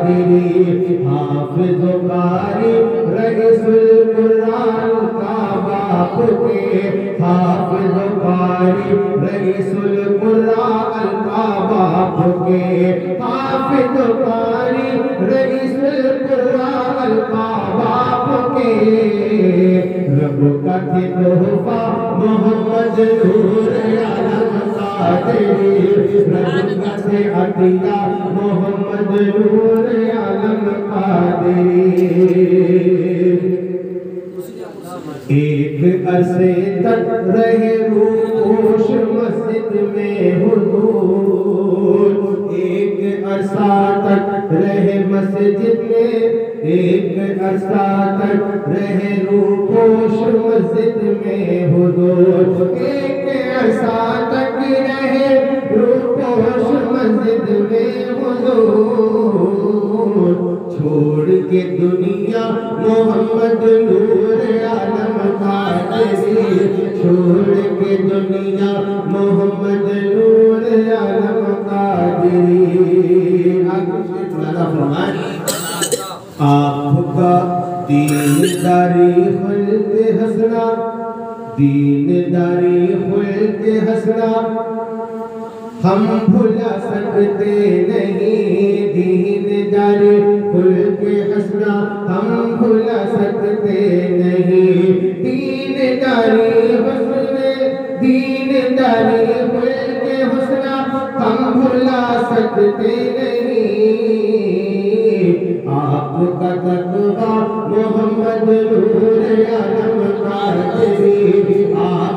कादरी हाफिज कारी रईसुल कुरान का बाप के हाफिज कारी रईसुल कुरान का बाप के हाफिज कारी रईसुल कुरान का बाप के रब का तोहफा मोहम्मद नूर आलम कादरी रब का अतिया मोहम्मद नूर आलम कादरी। एक अरसे तक रहे रूपोश मस्जिद में हुजूर एक अरसा तक रहे मस्जिद में एक अरसा तक रहे रूपोश मस्जिद में हुजूर एक अरसा तक रहे रूपोश मस्जिद में हुजूर छोड़ के दुनिया मोहम्मद नूर आलम कादरी छोड़ के दुनिया मोहम्मद नूर आलम कादरी। आपका दीनदारी खुल्क हसना दीनदारी खुल्क हसना हम भुला सकते नहीं दीनदारी खुल्क हसना हम भुला सकते नहीं दीनदारी खुल्क हसना हम भुला सकते नहीं आपका तकवा मोहम्मद नूर आलम कादरी आप